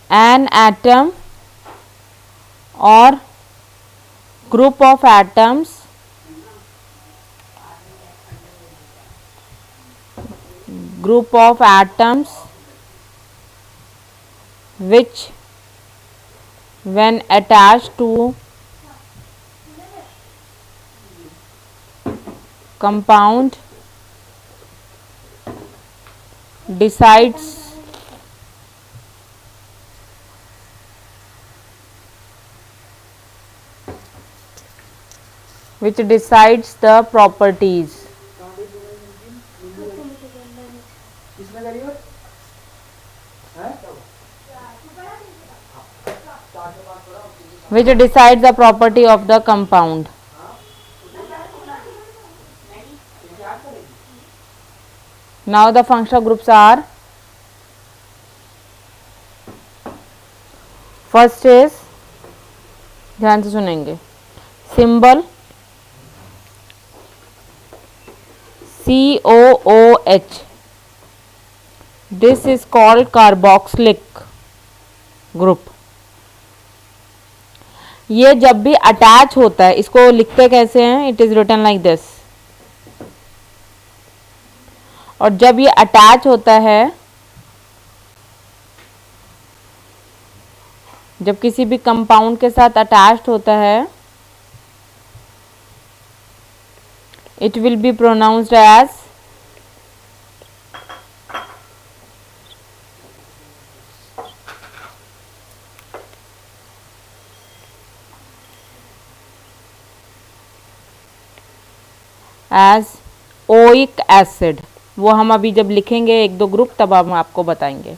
an atom or group of atoms which when attached to compound decides the properties of the compound. Now the functional groups are, first is, ध्यान से सुनेंगे, symbol COOH. This is called carboxylic group. ये जब भी attach होता है, इसको लिखते कैसे हैं? It is written like this. और जब ये अटैच होता है, जब किसी भी कंपाउंड के साथ अटैच्ड होता है, it will be pronounced as oic acid. वो हम अभी जब लिखेंगे एक दो ग्रुप तब हम आपको बताएंगे.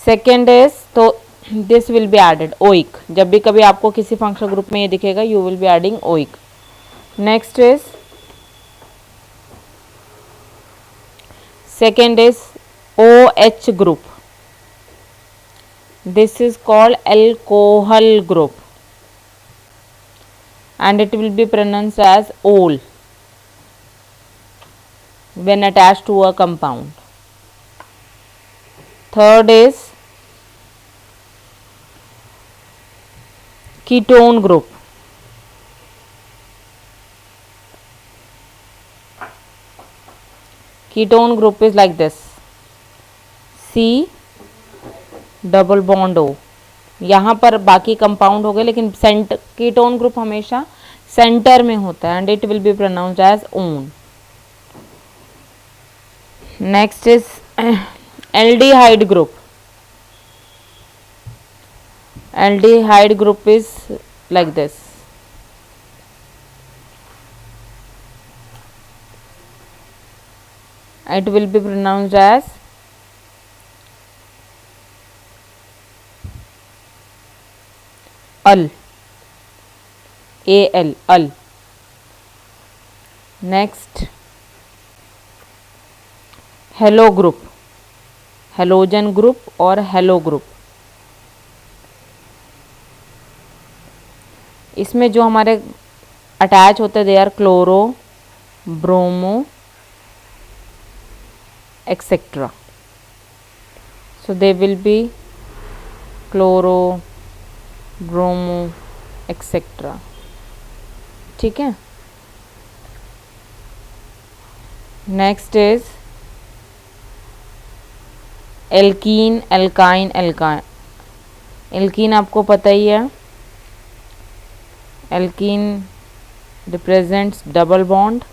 सेकेंड इज, तो this will be added okay. जब भी कभी आपको किसी फंक्शनल ग्रुप में ये दिखेगा, you will be adding oic. Next is, second is OH group. This is called alcohol group and it will be pronounced as ol when attached to a compound. Third is ketone group. Ketone group is like this, C double bond O. यहाँ पर बाकी compound हो गए, लेकिन ketone group हमेशा centre में होता है and it will be pronounced as one. Next is aldehyde group. Aldehyde group is like this. It will be pronounced as al, al, al. Next, halo group, halogen group और halo group. इसमें जो हमारे attach होते हैं, they are chloro, bromo, etc. So they will be chloro, bromo, etc. ठीक है. Next is alkene, alkyne, alkyne. Alkene आपको पता ही है, एल्कीन रिप्रेजेंट्स डबल बॉन्ड.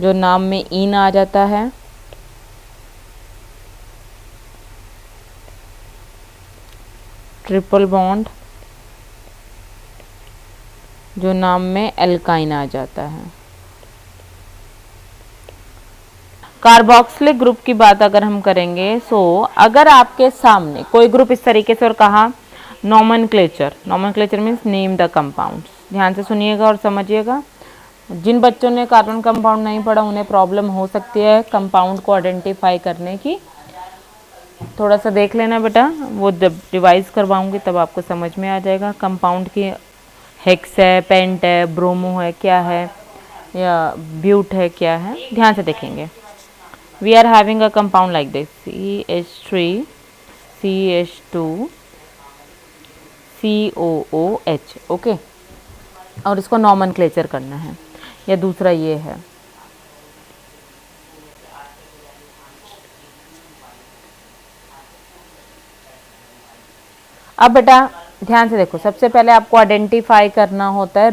जो नाम में इन आ जाता है. ट्रिपल बॉन्ड जो नाम में एल्काइन आ जाता है. कार्बोक्सिलिक ग्रुप की बात अगर हम करेंगे, सो अगर आपके सामने कोई ग्रुप इस तरीके से और कहा nomenclature, nomenclature means name the compounds. ध्यान से सुनिएगा और समझिएगा. जिन बच्चों ने कार्बन कंपाउंड नहीं पढ़ा उन्हें प्रॉब्लम हो सकती है कंपाउंड को आइडेंटिफाई करने की. थोड़ा सा देख लेना बेटा, वो जब रिवाइज करवाऊंगी तब आपको समझ में आ जाएगा. कंपाउंड की हेक्स है, पेंट है, ब्रोमो है, क्या है, या ब्यूट है, क्या है, ध्यान से देखेंगे. We are having a compound like this CH3 CH2 COOH, okay. और इसको नॉमेनक्लेचर करना है, या दूसरा ये है। अब बेटा ध्यान से देखो, सबसे पहले आपको आइडेंटिफाई करना होता है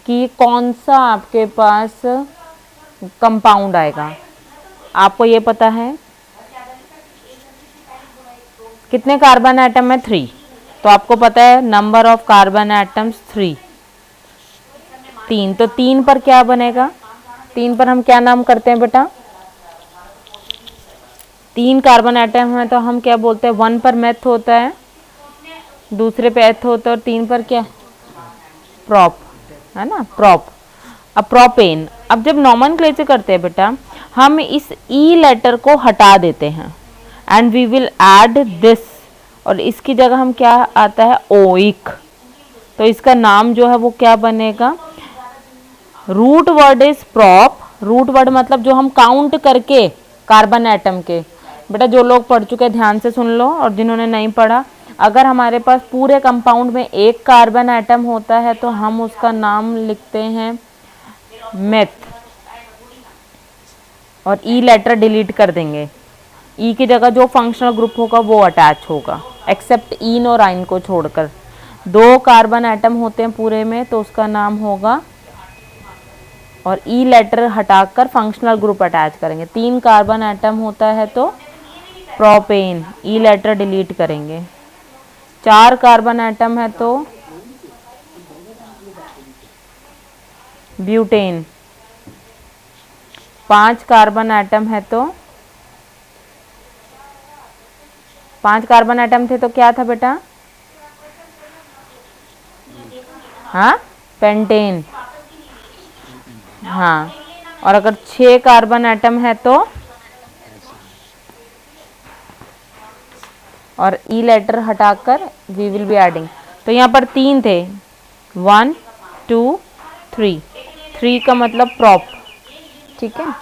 कि कौन सा आपके पास कंपाउंड आएगा। आपको ये पता है कितने कार्बन एटम है, 3। तो आपको पता है नंबर ऑफ कार्बन एटम्स 3, 3। तो 3 पर क्या बनेगा, 3 पर हम क्या नाम करते हैं बेटा, 3 कार्बन एटम है तो हम क्या बोलते हैं, 1 पर मेथ होता है, दूसरे पे एथ होता है, और 3 पर क्या, प्रॉप, है ना, प्रॉप। अब प्रोपेन, अब जब नॉमेनक्लेचर करते हैं बेटा, हम इस ई लेटर को हटा देते हैं and we will add this, और इसकी जगह हम क्या आता है, ओइक। तो इसका नाम जो है वो क्या बनेगा, root word is prop. Root word मतलब जो हम काउंट करके कार्बन एटम के, बेटा जो लोग पढ़ चुके हैं ध्यान से सुन लो, और जिन्होंने नहीं पढ़ा, अगर हमारे पास पूरे कंपाउंड में एक कार्बन एटम होता है तो हम उसका नाम लिखते हैं मेथ, और ई लेटर डिलीट कर देंगे। ई की जगह जो फंक्शनल ग्रुप होगा वो अटैच होगा, एक्सेप्ट इन और आइन को छोड़कर। 2 कार्बन एटम होते हैं पूरे में तो उसका नाम होगा, और ई लेटर हटाकर फंक्शनल ग्रुप अटैच करेंगे। 3 कार्बन एटम होता है तो प्रोपेन, ई लेटर डिलीट करेंगे। 4 कार्बन एटम है तो ब्यूटेन। 5 कार्बन एटम है तो 5 कार्बन एटम थे तो क्या था बेटा, हाँ, पेंटेन। हाँ, और अगर 6 कार्बन एटम है तो, और ई लेटर हटाकर वी विल बी एडिंग। तो यहाँ पर 3 थे, 1 2 3, 3 का मतलब प्रॉप, ठीक है।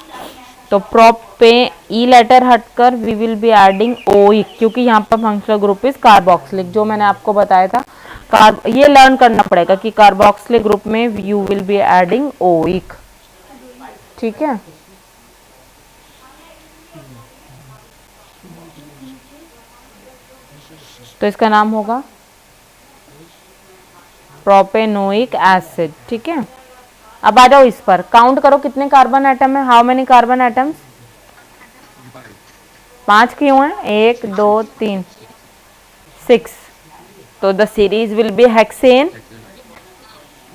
तो प्रॉप पे ई लेटर हटकर we will be adding oic, क्योंकि यहाँ पर फंक्शनल ग्रुप इज कार्बोक्सिलिक, जो मैंने आपको बताया था। ये लर्न करना पड़ेगा कि कार्बोक्सिलिक ग्रुप में you will be adding oic, ठीक है। तो इसका नाम होगा प्रोपेनोइक एसिड, ठीक है। अब आ जाओ इस पर, काउंट करो कितने कार्बन एटम है, हाउ मेनी कार्बन एटम्स, 5 क्यों है, 1 2 3 6। तो the series will be hexane,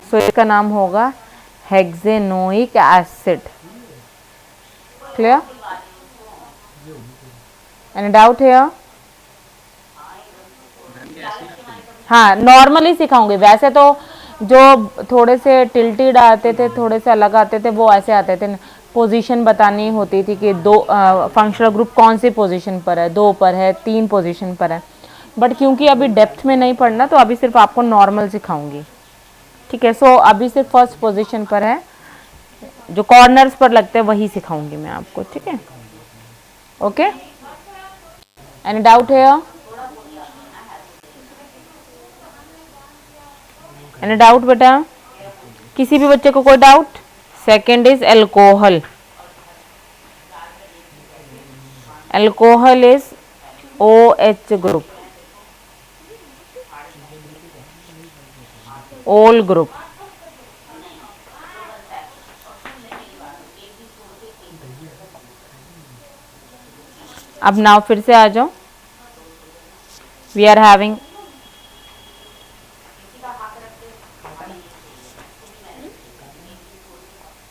so इसका नाम होगा hexanoic acid. Clear, any doubt here? हाँ, नॉर्मली सिखाऊंगी, वैसे तो जो थोड़े से टिल्टेड आते थे, थोड़े से अलग आते थे, वो ऐसे आते थे, पोजीशन बतानी होती थी कि 2 फंक्शनल ग्रुप कौन सी पोजीशन पर है, 2 पर है, 3 पोजीशन पर है। बट क्योंकि अभी डेप्थ में नहीं पढ़ना तो अभी सिर्फ आपको नॉर्मल सिखाऊंगी, ठीक है। सो अभी सिर्फ फर्स्ट पोजीशन पर है, जो कॉर्नर्स पर लगते हैं वही सिखाऊंगी मैं आपको, ठीक है। ओके, एनी डाउट है? एनी डाउट बेटा, किसी भी बच्चे को कोई doubt? Second is alcohol. Alcohol is OH group, ओल ग्रुप। अब नाउ फिर से आ जाओ, वी आर हैविंग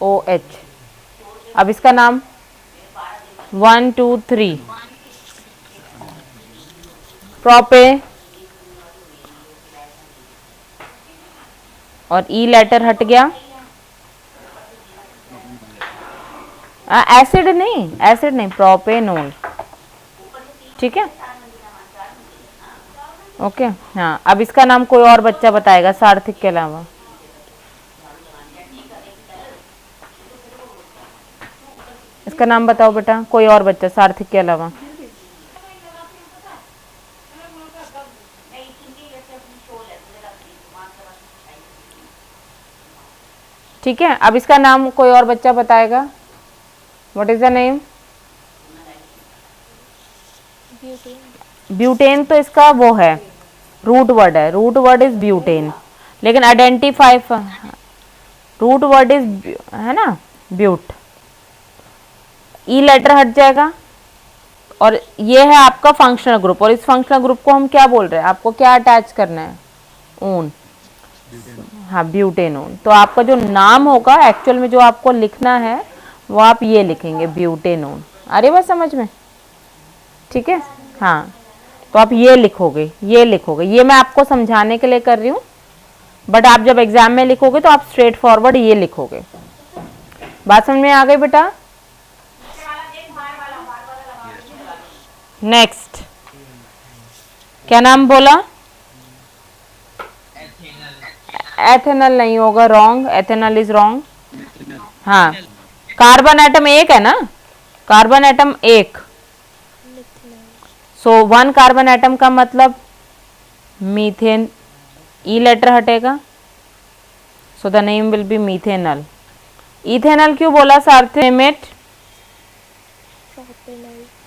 OH। अब इसका नाम 1 2 3 प्रोपे, और ई लेटर हट गया, एसिड नहीं, एसिड नहीं, प्रोपेनोल, ठीक है। ओके, हाँ। अब इसका नाम कोई और बच्चा बताएगा सार्थिक के अलावा। इसका नाम बताओ बेटा, कोई और बच्चा सार्थक के अलावा। ठीक है, अब इसका नाम कोई और बच्चा बताएगा। What is the name? Butane तो इसका वो है, रूट वर्ड है, रूट वर्ड इज ब्यूटेन, लेकिन आइडेंटिफाई रूट वर्ड इज है ना ब्यूट, ई लेटर हट जाएगा। और ये है आपका फंक्शनल ग्रुप, और इस फंक्शनल ग्रुप को हम क्या बोल रहे हैं, आपको क्या अटैच करना है? ओन। हाँ, ब्यूटेनोन। तो आपका जो नाम होगा एक्चुअल में जो आपको लिखना है वो आप ये लिखेंगे, ब्यूटेनोन। अरे बस समझ में, ठीक है। हाँ, तो आप ये लिखोगे, ये लिखोगे, ये मैं आपको समझाने के लिए कर रही हूँ, बट आप जब एग्जाम में लिखोगे तो आप स्ट्रेट फॉरवर्ड ये लिखोगे। बात समझ में आ गई बेटा? नेक्स्ट, क्या नाम बोला? एथेनल नहीं होगा, रॉन्ग, एथेनल इज रॉन्ग। हाँ, कार्बन एटम एक है ना, कार्बन एटम एक, सो वन कार्बन एटम का मतलब मीथेन, ई लेटर हटेगा, so the name will be methanal. Ethanal क्यों बोला सार्थक?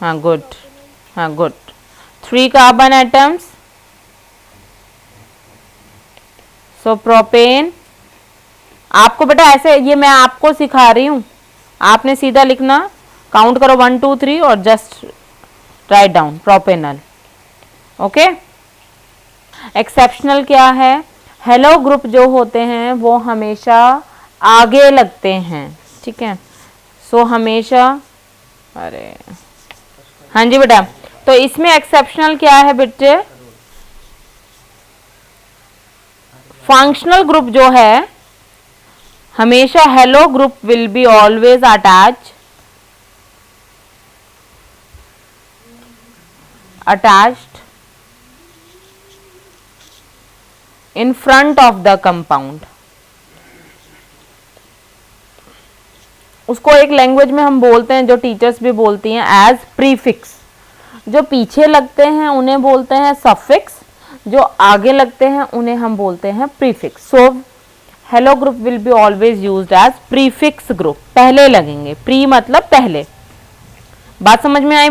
हाँ गुड, हाँ good. 3 carbon atoms, so propane. आपको बेटा ऐसे, ये मैं आपको सिखा रही हूँ, आपने सीधा लिखना, काउंट करो 1 2 3 और just write down propanal. Okay. Exceptional क्या है? हेलो ग्रुप जो होते हैं वो हमेशा आगे लगते हैं, ठीक है। सो हमेशा, अरे हाँ जी बेटा, तो इसमें एक्सेप्शनल क्या है बेटे? फंक्शनल ग्रुप जो है हमेशा hello group will be always attached in front of the compound. उसको एक लैंग्वेज में हम बोलते हैं, जो टीचर्स भी बोलती हैं, एज प्रीफिक्स। जो पीछे लगते हैं उन्हें बोलते हैं सफिक्स, जो आगे लगते हैं उन्हें हम बोलते हैं prefix. So halo group will be always used as prefix group, पहले लगेंगे, प्री मतलब पहले। बात समझ में आई?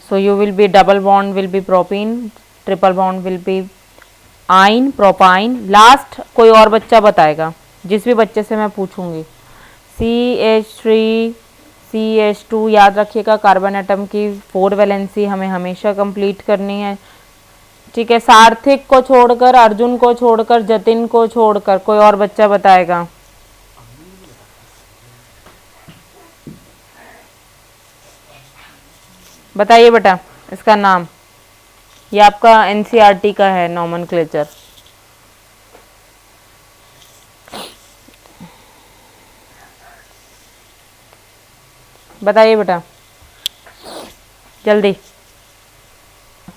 So you will be, double bond will be propene, triple bond will be yne, propyne. Last कोई और बच्चा बताएगा, जिस भी बच्चे से मैं पूछूंगी। CH3 CH2, याद रखिएगा कार्बन एटम की 4 वैलेंसी हमें हमेशा कंप्लीट करनी है, ठीक है। सार्थक को छोड़कर, अर्जुन को छोड़कर, जतिन को छोड़कर कोई और बच्चा बताएगा। बताइए बेटा इसका नाम, ये आपका NCERT का है नॉमेनक्लेचर। बताइए बेटा जल्दी।